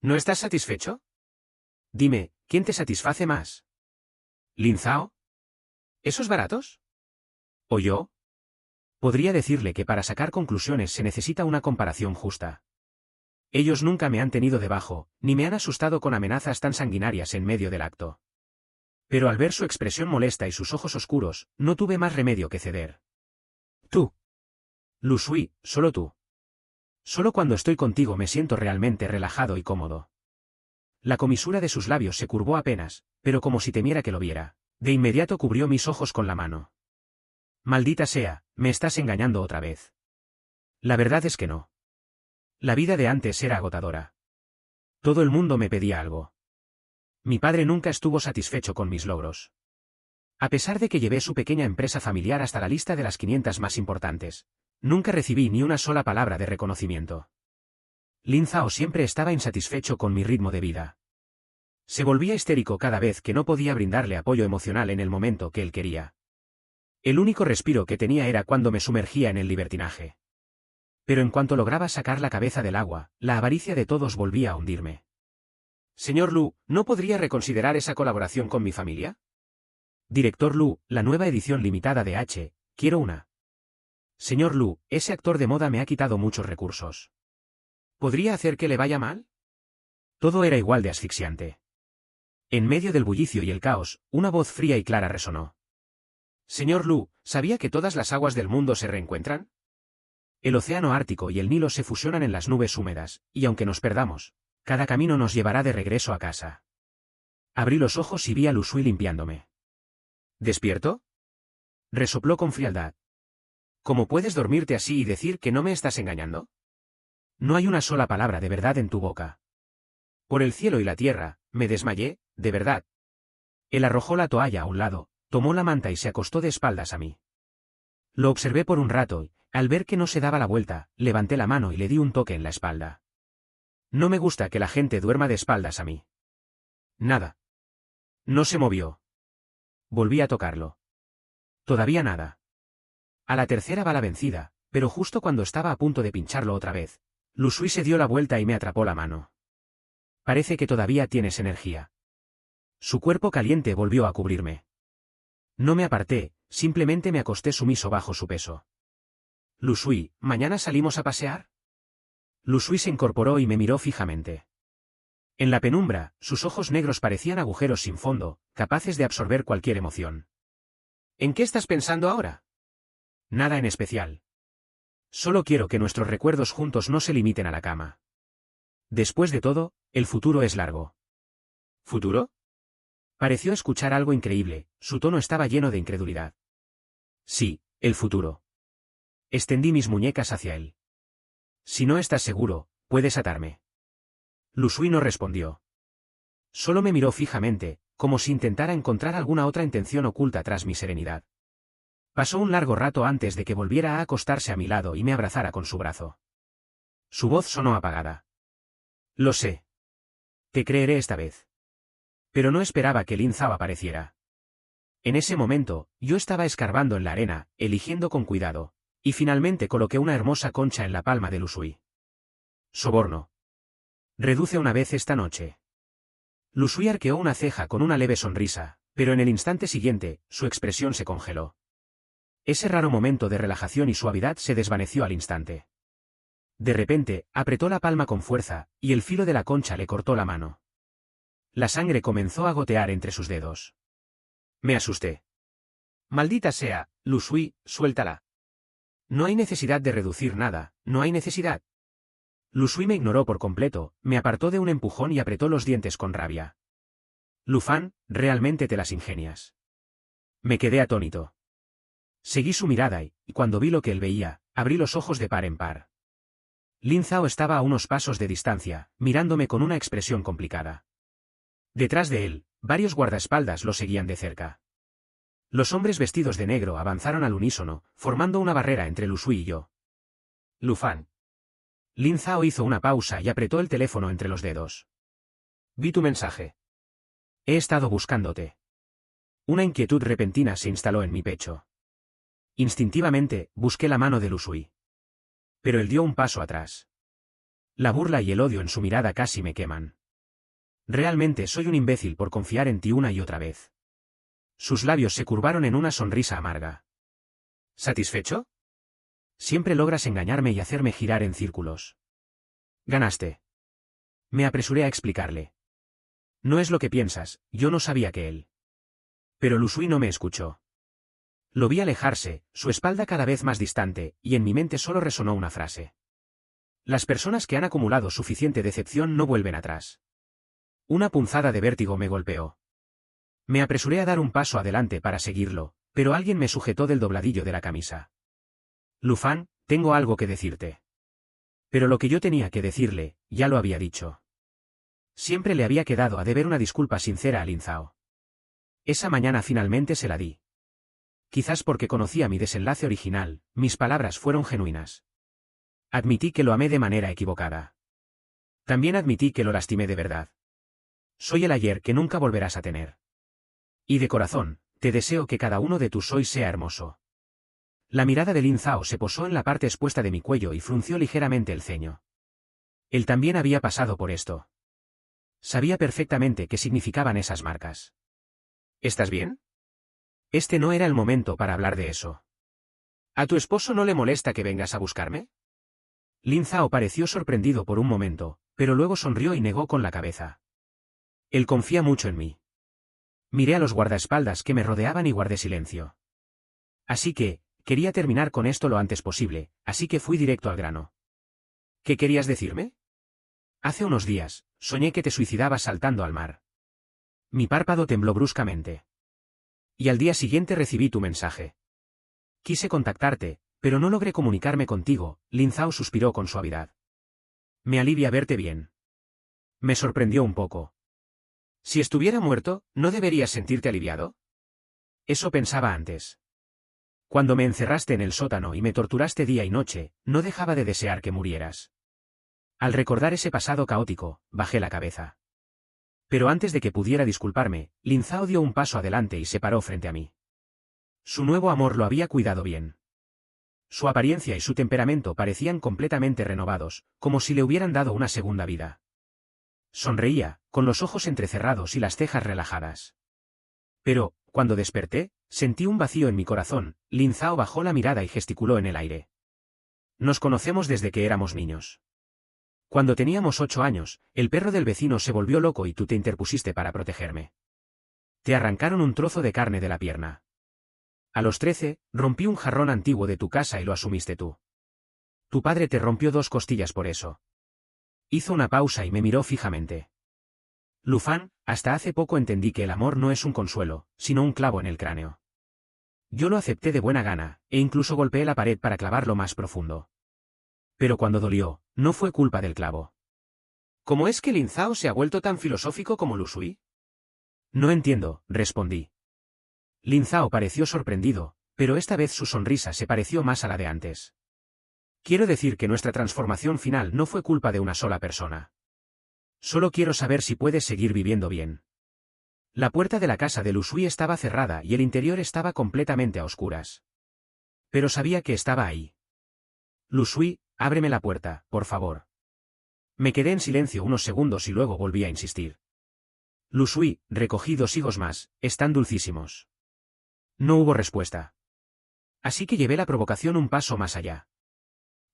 ¿No estás satisfecho? Dime, ¿quién te satisface más? ¿Lin Zhao? ¿Esos baratos? ¿O yo? Podría decirle que para sacar conclusiones se necesita una comparación justa. Ellos nunca me han tenido debajo, ni me han asustado con amenazas tan sanguinarias en medio del acto. Pero al ver su expresión molesta y sus ojos oscuros, no tuve más remedio que ceder. Tú. Lu Sui, solo tú. Solo cuando estoy contigo me siento realmente relajado y cómodo. La comisura de sus labios se curvó apenas, pero como si temiera que lo viera, de inmediato cubrió mis ojos con la mano. Maldita sea, me estás engañando otra vez. La verdad es que no. La vida de antes era agotadora. Todo el mundo me pedía algo. Mi padre nunca estuvo satisfecho con mis logros. A pesar de que llevé su pequeña empresa familiar hasta la lista de las 500 más importantes, nunca recibí ni una sola palabra de reconocimiento. Lin Zhao siempre estaba insatisfecho con mi ritmo de vida. Se volvía histérico cada vez que no podía brindarle apoyo emocional en el momento que él quería. El único respiro que tenía era cuando me sumergía en el libertinaje. Pero en cuanto lograba sacar la cabeza del agua, la avaricia de todos volvía a hundirme. Señor Lu, ¿no podría reconsiderar esa colaboración con mi familia? Director Lu, la nueva edición limitada de quiero una. Señor Lu, ese actor de moda me ha quitado muchos recursos. ¿Podría hacer que le vaya mal? Todo era igual de asfixiante. En medio del bullicio y el caos, una voz fría y clara resonó. Señor Lu, ¿sabía que todas las aguas del mundo se reencuentran? El océano Ártico y el Nilo se fusionan en las nubes húmedas, y aunque nos perdamos, cada camino nos llevará de regreso a casa. Abrí los ojos y vi a Lu Sui limpiándome. ¿Despierto? Resopló con frialdad. ¿Cómo puedes dormirte así y decir que no me estás engañando? No hay una sola palabra de verdad en tu boca. Por el cielo y la tierra, me desmayé, de verdad. Él arrojó la toalla a un lado, tomó la manta y se acostó de espaldas a mí. Lo observé por un rato y, al ver que no se daba la vuelta, levanté la mano y le di un toque en la espalda. No me gusta que la gente duerma de espaldas a mí. Nada. No se movió. Volví a tocarlo. Todavía nada. A la tercera va la vencida, pero justo cuando estaba a punto de pincharlo otra vez, Lu Sui se dio la vuelta y me atrapó la mano. Parece que todavía tienes energía. Su cuerpo caliente volvió a cubrirme. No me aparté, simplemente me acosté sumiso bajo su peso. Lu Sui, ¿mañana salimos a pasear? Lu Sui se incorporó y me miró fijamente. En la penumbra, sus ojos negros parecían agujeros sin fondo, capaces de absorber cualquier emoción. ¿En qué estás pensando ahora? Nada en especial. Solo quiero que nuestros recuerdos juntos no se limiten a la cama. Después de todo, el futuro es largo. ¿Futuro? Pareció escuchar algo increíble, su tono estaba lleno de incredulidad. Sí, el futuro. Extendí mis muñecas hacia él. Si no estás seguro, puedes atarme. Lu Sui no respondió. Solo me miró fijamente, como si intentara encontrar alguna otra intención oculta tras mi serenidad. Pasó un largo rato antes de que volviera a acostarse a mi lado y me abrazara con su brazo. Su voz sonó apagada. Lo sé. Te creeré esta vez. Pero no esperaba que Lin Zhao apareciera. En ese momento, yo estaba escarbando en la arena, eligiendo con cuidado, y finalmente coloqué una hermosa concha en la palma de Lu Sui. Soborno. Reduce una vez esta noche. Lu Sui arqueó una ceja con una leve sonrisa, pero en el instante siguiente, su expresión se congeló. Ese raro momento de relajación y suavidad se desvaneció al instante. De repente, apretó la palma con fuerza, y el filo de la concha le cortó la mano. La sangre comenzó a gotear entre sus dedos. Me asusté. Maldita sea, Lu Sui, suéltala. No hay necesidad de reducir nada, no hay necesidad. Lu Sui me ignoró por completo, me apartó de un empujón y apretó los dientes con rabia. Lu Fan, realmente te las ingenias. Me quedé atónito. Seguí su mirada y, cuando vi lo que él veía, abrí los ojos de par en par. Lin Zhao estaba a unos pasos de distancia, mirándome con una expresión complicada. Detrás de él, varios guardaespaldas lo seguían de cerca. Los hombres vestidos de negro avanzaron al unísono, formando una barrera entre Lu Sui y yo. Lu Fan. Lin Zhao hizo una pausa y apretó el teléfono entre los dedos. Vi tu mensaje. He estado buscándote. Una inquietud repentina se instaló en mi pecho. Instintivamente, busqué la mano de Lu Sui. Pero él dio un paso atrás. La burla y el odio en su mirada casi me queman. Realmente soy un imbécil por confiar en ti una y otra vez. Sus labios se curvaron en una sonrisa amarga. ¿Satisfecho? Siempre logras engañarme y hacerme girar en círculos. Ganaste. Me apresuré a explicarle. No es lo que piensas, yo no sabía que él. Pero Lu Sui no me escuchó. Lo vi alejarse, su espalda cada vez más distante, y en mi mente solo resonó una frase. Las personas que han acumulado suficiente decepción no vuelven atrás. Una punzada de vértigo me golpeó. Me apresuré a dar un paso adelante para seguirlo, pero alguien me sujetó del dobladillo de la camisa. Lu Fan, tengo algo que decirte. Pero lo que yo tenía que decirle, ya lo había dicho. Siempre le había quedado a deber una disculpa sincera a Lin Zhao. Esa mañana finalmente se la di. Quizás porque conocía mi desenlace original, mis palabras fueron genuinas. Admití que lo amé de manera equivocada. También admití que lo lastimé de verdad. Soy el ayer que nunca volverás a tener. Y de corazón, te deseo que cada uno de tus hoy sea hermoso. La mirada de Lin Zhao se posó en la parte expuesta de mi cuello y frunció ligeramente el ceño. Él también había pasado por esto. Sabía perfectamente qué significaban esas marcas. ¿Estás bien? Este no era el momento para hablar de eso. ¿A tu esposo no le molesta que vengas a buscarme? Lin Zhao pareció sorprendido por un momento, pero luego sonrió y negó con la cabeza. Él confía mucho en mí. Miré a los guardaespaldas que me rodeaban y guardé silencio. Así que, quería terminar con esto lo antes posible, así que fui directo al grano. ¿Qué querías decirme? Hace unos días, soñé que te suicidabas saltando al mar. Mi párpado tembló bruscamente. Y al día siguiente recibí tu mensaje. Quise contactarte, pero no logré comunicarme contigo. Lin Zhao suspiró con suavidad. Me alivia verte bien. Me sorprendió un poco. Si estuviera muerto, ¿no deberías sentirte aliviado? Eso pensaba antes. Cuando me encerraste en el sótano y me torturaste día y noche, no dejaba de desear que murieras. Al recordar ese pasado caótico, bajé la cabeza. Pero antes de que pudiera disculparme, Lin Zhao dio un paso adelante y se paró frente a mí. Su nuevo amor lo había cuidado bien. Su apariencia y su temperamento parecían completamente renovados, como si le hubieran dado una segunda vida. Sonreía, con los ojos entrecerrados y las cejas relajadas. Pero, cuando desperté, sentí un vacío en mi corazón. Lin Zhao bajó la mirada y gesticuló en el aire. Nos conocemos desde que éramos niños. Cuando teníamos 8 años, el perro del vecino se volvió loco y tú te interpusiste para protegerme. Te arrancaron un trozo de carne de la pierna. A los 13, rompí un jarrón antiguo de tu casa y lo asumiste tú. Tu padre te rompió 2 costillas por eso. Hizo una pausa y me miró fijamente. Lu Fan, hasta hace poco entendí que el amor no es un consuelo, sino un clavo en el cráneo. Yo lo acepté de buena gana, e incluso golpeé la pared para clavarlo más profundo. Pero cuando dolió, no fue culpa del clavo. ¿Cómo es que Lin Zhao se ha vuelto tan filosófico como Lu Sui? No entiendo, respondí. Lin Zhao pareció sorprendido, pero esta vez su sonrisa se pareció más a la de antes. Quiero decir que nuestra transformación final no fue culpa de una sola persona. Solo quiero saber si puedes seguir viviendo bien. La puerta de la casa de Lu Sui estaba cerrada y el interior estaba completamente a oscuras. Pero sabía que estaba ahí. Lu Sui, ábreme la puerta, por favor. Me quedé en silencio unos segundos y luego volví a insistir. Lu Sui, recogí 2 higos más, están dulcísimos. No hubo respuesta. Así que llevé la provocación un paso más allá.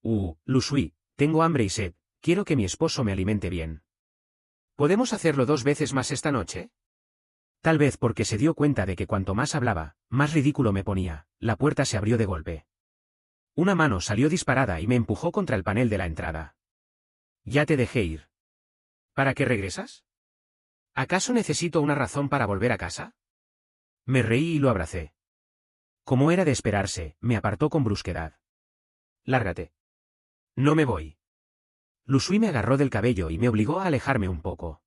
Lu Sui, tengo hambre y sed, quiero que mi esposo me alimente bien. ¿Podemos hacerlo 2 veces más esta noche? Tal vez porque se dio cuenta de que cuanto más hablaba, más ridículo me ponía. La puerta se abrió de golpe. Una mano salió disparada y me empujó contra el panel de la entrada. Ya te dejé ir. ¿Para qué regresas? ¿Acaso necesito una razón para volver a casa? Me reí y lo abracé. Como era de esperarse, me apartó con brusquedad. Lárgate. No me voy. Lu Sui me agarró del cabello y me obligó a alejarme un poco.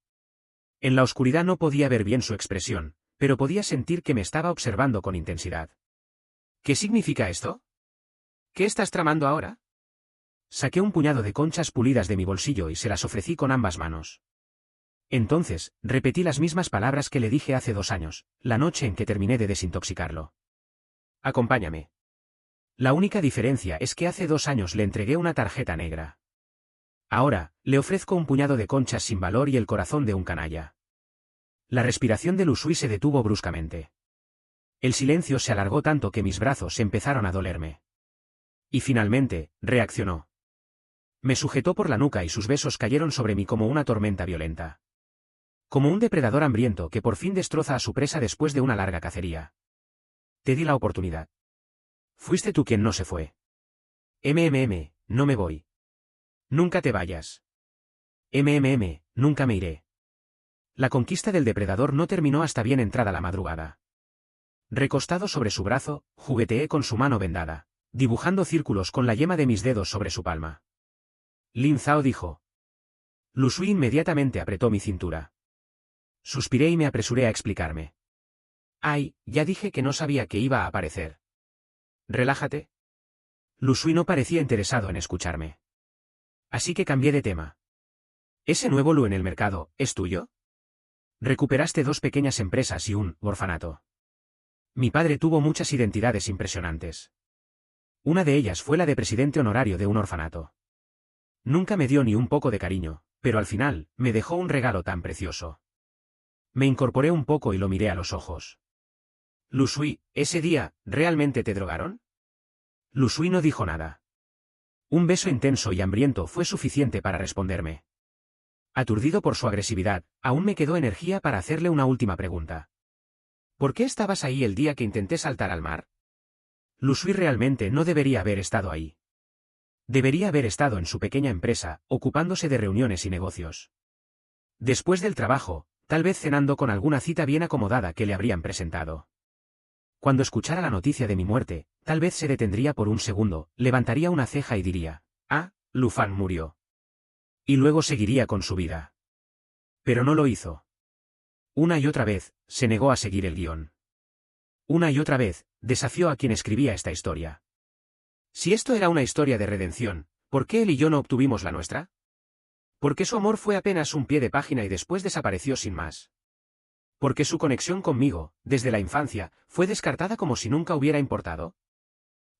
En la oscuridad no podía ver bien su expresión, pero podía sentir que me estaba observando con intensidad. ¿Qué significa esto? ¿Qué estás tramando ahora? Saqué un puñado de conchas pulidas de mi bolsillo y se las ofrecí con ambas manos. Entonces, repetí las mismas palabras que le dije hace 2 años, la noche en que terminé de desintoxicarlo. Acompáñame. La única diferencia es que hace 2 años le entregué una tarjeta negra. Ahora, le ofrezco un puñado de conchas sin valor y el corazón de un canalla. La respiración de Lu Sui se detuvo bruscamente. El silencio se alargó tanto que mis brazos empezaron a dolerme. Y finalmente, reaccionó. Me sujetó por la nuca y sus besos cayeron sobre mí como una tormenta violenta. Como un depredador hambriento que por fin destroza a su presa después de una larga cacería. Te di la oportunidad. Fuiste tú quien no se fue. No me voy. Nunca te vayas. Nunca me iré. La conquista del depredador no terminó hasta bien entrada la madrugada. Recostado sobre su brazo, jugueteé con su mano vendada. dibujando círculos con la yema de mis dedos sobre su palma. Lin Zhao dijo. Lu Sui inmediatamente apretó mi cintura. Suspiré y me apresuré a explicarme. Ay, ya dije que no sabía que iba a aparecer. Relájate. Lu Sui no parecía interesado en escucharme. Así que cambié de tema. ¿Ese nuevo Lu en el mercado es tuyo? Recuperaste 2 pequeñas empresas y un orfanato. Mi padre tuvo muchas identidades impresionantes. Una de ellas fue la de presidente honorario de un orfanato. Nunca me dio ni un poco de cariño, pero al final, me dejó un regalo tan precioso. Me incorporé un poco y lo miré a los ojos. Lu Sui, ¿ese día, realmente te drogaron? Lu Sui no dijo nada. Un beso intenso y hambriento fue suficiente para responderme. Aturdido por su agresividad, aún me quedó energía para hacerle una última pregunta. ¿Por qué estabas ahí el día que intenté saltar al mar? Lu Sui realmente no debería haber estado ahí. Debería haber estado en su pequeña empresa, ocupándose de reuniones y negocios. Después del trabajo, tal vez cenando con alguna cita bien acomodada que le habrían presentado. Cuando escuchara la noticia de mi muerte, tal vez se detendría por un segundo, levantaría una ceja y diría, «Ah, Lu Fan murió». Y luego seguiría con su vida. Pero no lo hizo. Una y otra vez, se negó a seguir el guión. Una y otra vez, desafió a quien escribía esta historia. Si esto era una historia de redención, ¿por qué él y yo no obtuvimos la nuestra? ¿Por qué su amor fue apenas un pie de página y después desapareció sin más? ¿Por qué su conexión conmigo, desde la infancia, fue descartada como si nunca hubiera importado?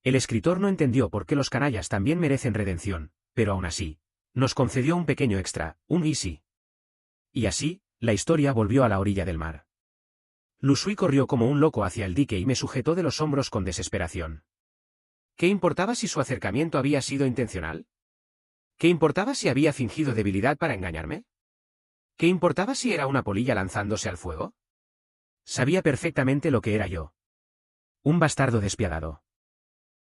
El escritor no entendió por qué los canallas también merecen redención, pero aún así, nos concedió un pequeño extra, un easy. Y así, la historia volvió a la orilla del mar. Lu Sui corrió como un loco hacia el dique y me sujetó de los hombros con desesperación. ¿Qué importaba si su acercamiento había sido intencional? ¿Qué importaba si había fingido debilidad para engañarme? ¿Qué importaba si era una polilla lanzándose al fuego? Sabía perfectamente lo que era yo. Un bastardo despiadado.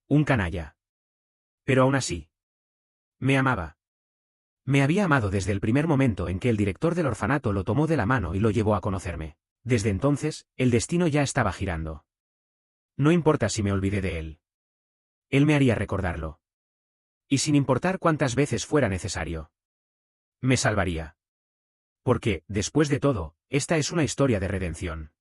Un canalla. Pero aún así. Me amaba. Me había amado desde el primer momento en que el director del orfanato lo tomó de la mano y lo llevó a conocerme. Desde entonces, el destino ya estaba girando. No importa si me olvidé de él. Él me haría recordarlo. Y sin importar cuántas veces fuera necesario. Me salvaría. Porque, después de todo, esta es una historia de redención.